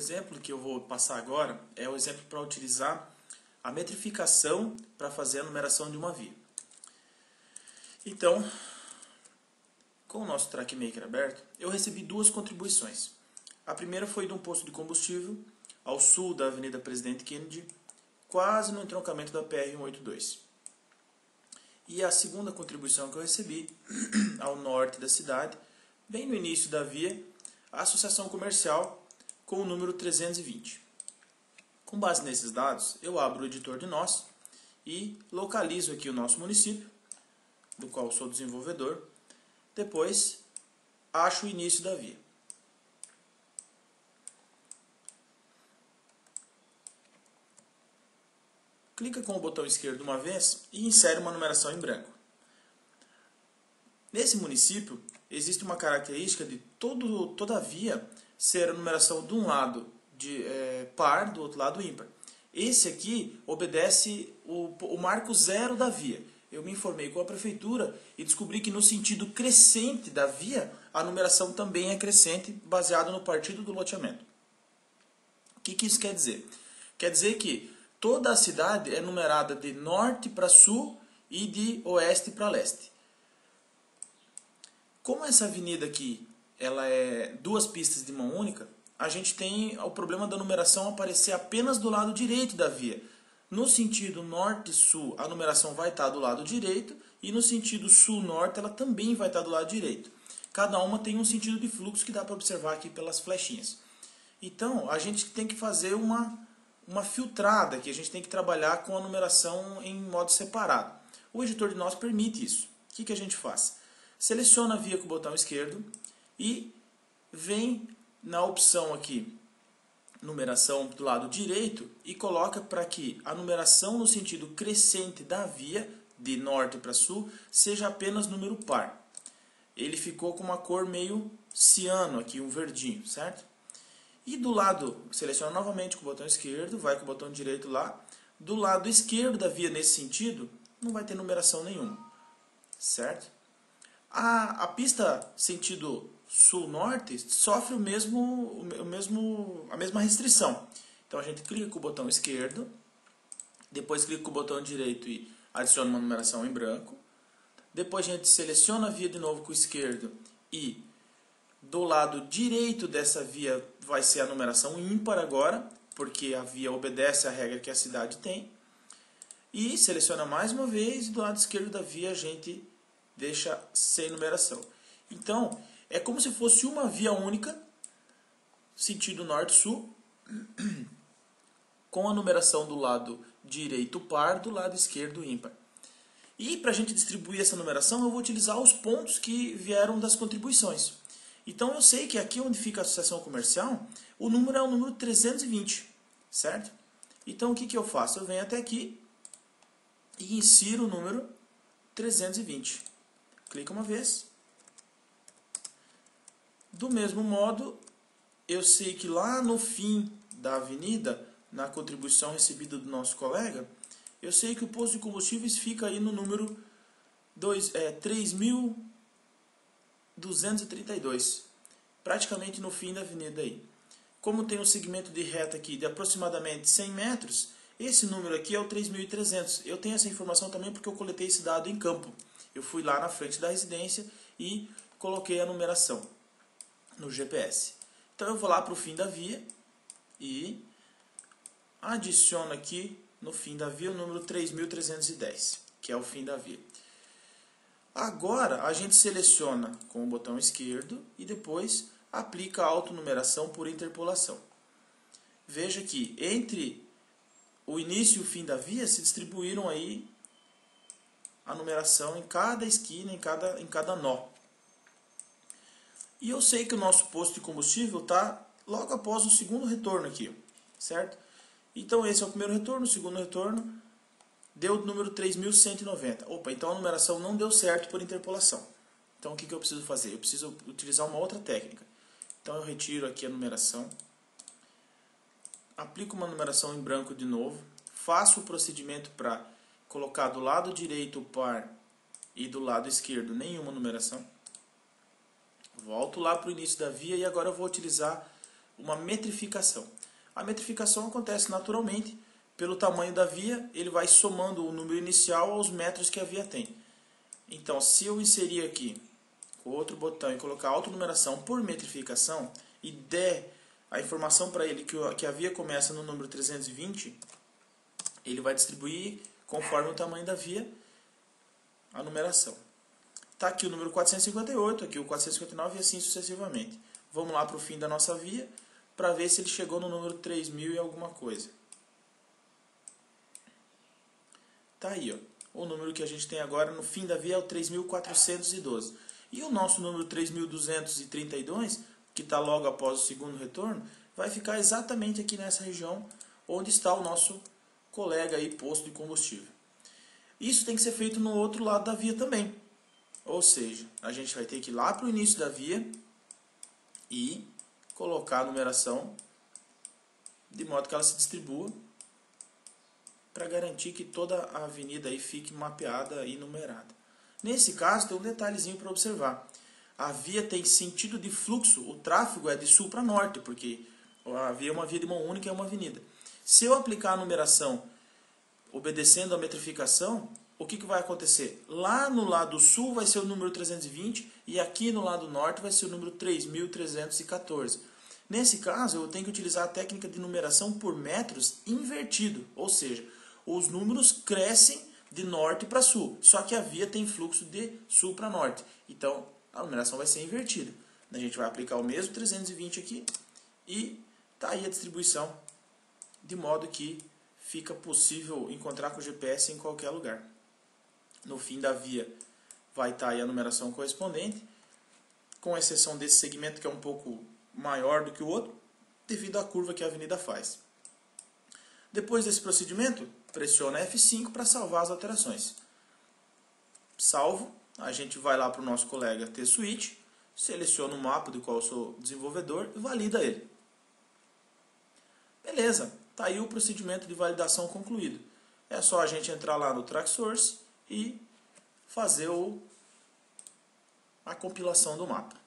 exemplo que eu vou passar agora é o exemplo para utilizar a metrificação para fazer a numeração de uma via. Então, com o nosso TrackMaker aberto, eu recebi duas contribuições. A primeira foi de um posto de combustível ao sul da Avenida Presidente Kennedy, quase no entroncamento da PR-182. E a segunda contribuição que eu recebi, ao norte da cidade, bem no início da via, a associação comercial com o número 320. Com base nesses dados, eu abro o editor de nós e localizo aqui o nosso município, do qual sou desenvolvedor. Depois, acho o início da via. Clica com o botão esquerdo uma vez e insere uma numeração em branco. Nesse município, existe uma característica de toda a via ser a numeração de um lado par, do outro lado ímpar. Esse aqui obedece o marco zero da via. Eu me informei com a prefeitura e descobri que no sentido crescente da via, a numeração também é crescente, baseado no partido do loteamento. O que isso quer dizer? Quer dizer que toda a cidade é numerada de norte para sul e de oeste para leste. Como essa avenida aqui ela é duas pistas de mão única, a gente tem o problema da numeração aparecer apenas do lado direito da via. No sentido norte-sul, a numeração vai estar do lado direito, e no sentido sul-norte, ela também vai estar do lado direito. Cada uma tem um sentido de fluxo que dá para observar aqui pelas flechinhas. Então, a gente tem que fazer uma filtrada, que a gente tem que trabalhar com a numeração em modo separado. O editor de nós permite isso. O que a gente faz? Seleciona a via com o botão esquerdo e vem na opção aqui, numeração do lado direito, e coloca para que a numeração no sentido crescente da via, de norte para sul, seja apenas número par. Ele ficou com uma cor meio ciano aqui, um verdinho, certo? E do lado, seleciona novamente com o botão esquerdo, vai com o botão direito lá. Do lado esquerdo da via, nesse sentido, não vai ter numeração nenhuma, certo? A pista sentido sul-norte sofre a mesma restrição. Então a gente clica com o botão esquerdo, depois clica com o botão direito e adiciona uma numeração em branco. Depois a gente seleciona a via de novo com o esquerdo e do lado direito dessa via vai ser a numeração ímpar agora, porque a via obedece à regra que a cidade tem. E seleciona mais uma vez e do lado esquerdo da via a gente deixa sem numeração. Então, é como se fosse uma via única, sentido norte-sul, com a numeração do lado direito par, do lado esquerdo ímpar. E para a gente distribuir essa numeração, eu vou utilizar os pontos que vieram das contribuições. Então eu sei que aqui onde fica a associação comercial, o número é o número 320, certo? Então o que eu faço? Eu venho até aqui e insiro o número 320. Clica uma vez. Do mesmo modo, eu sei que lá no fim da avenida, na contribuição recebida do nosso colega, eu sei que o posto de combustíveis fica aí no número 3.232, praticamente no fim da avenida aí. Como tem um segmento de reta aqui de aproximadamente 100 metros, esse número aqui é o 3.300. Eu tenho essa informação também porque eu coletei esse dado em campo. Eu fui lá na frente da residência e coloquei a numeração no GPS. Então eu vou lá para o fim da via e adiciono aqui no fim da via o número 3.310, que é o fim da via. Agora a gente seleciona com o botão esquerdo e depois aplica a autonumeração por interpolação. Veja que entre o início e o fim da via se distribuíram aí a numeração em cada esquina, em cada nó. E eu sei que o nosso posto de combustível está logo após o segundo retorno aqui, certo? Então esse é o primeiro retorno, o segundo retorno deu o número 3.190. Opa, então a numeração não deu certo por interpolação. Então o que eu preciso fazer? Eu preciso utilizar uma outra técnica. Então eu retiro aqui a numeração, aplico uma numeração em branco de novo, faço o procedimento para colocar do lado direito o par e do lado esquerdo nenhuma numeração. Volto lá para o início da via e agora eu vou utilizar uma metrificação. A metrificação acontece naturalmente pelo tamanho da via, ele vai somando o número inicial aos metros que a via tem. Então, se eu inserir aqui com outro botão e colocar autonumeração por metrificação e der a informação para ele que a via começa no número 320, ele vai distribuir conforme o tamanho da via a numeração. Está aqui o número 458, aqui o 459 e assim sucessivamente. Vamos lá para o fim da nossa via para ver se ele chegou no número 3000 e alguma coisa. Está aí, ó. O número que a gente tem agora no fim da via é o 3412. E o nosso número 3232, que está logo após o segundo retorno, vai ficar exatamente aqui nessa região onde está o nosso colega aí, posto de combustível. Isso tem que ser feito no outro lado da via também. Ou seja, a gente vai ter que ir lá para o início da via e colocar a numeração de modo que ela se distribua para garantir que toda a avenida aí fique mapeada e numerada. Nesse caso, tem um detalhezinho para observar. A via tem sentido de fluxo, o tráfego é de sul para norte, porque a via é uma via de mão única, é uma avenida. Se eu aplicar a numeração obedecendo a metrificação, o que vai acontecer? Lá no lado sul vai ser o número 320 e aqui no lado norte vai ser o número 3314. Nesse caso, eu tenho que utilizar a técnica de numeração por metros invertido, ou seja, os números crescem de norte para sul, só que a via tem fluxo de sul para norte. Então, a numeração vai ser invertida. A gente vai aplicar o mesmo 320 aqui e está aí a distribuição, de modo que fica possível encontrar com o GPS em qualquer lugar. No fim da via vai estar aí a numeração correspondente, com exceção desse segmento que é um pouco maior do que o outro, devido à curva que a avenida faz. Depois desse procedimento, pressiona F5 para salvar as alterações. Salvo, a gente vai lá para o nosso colega T-Switch, seleciona o mapa do qual eu sou desenvolvedor e valida ele. Beleza, está aí o procedimento de validação concluído. É só a gente entrar lá no TrackSource e fazer a compilação do mapa.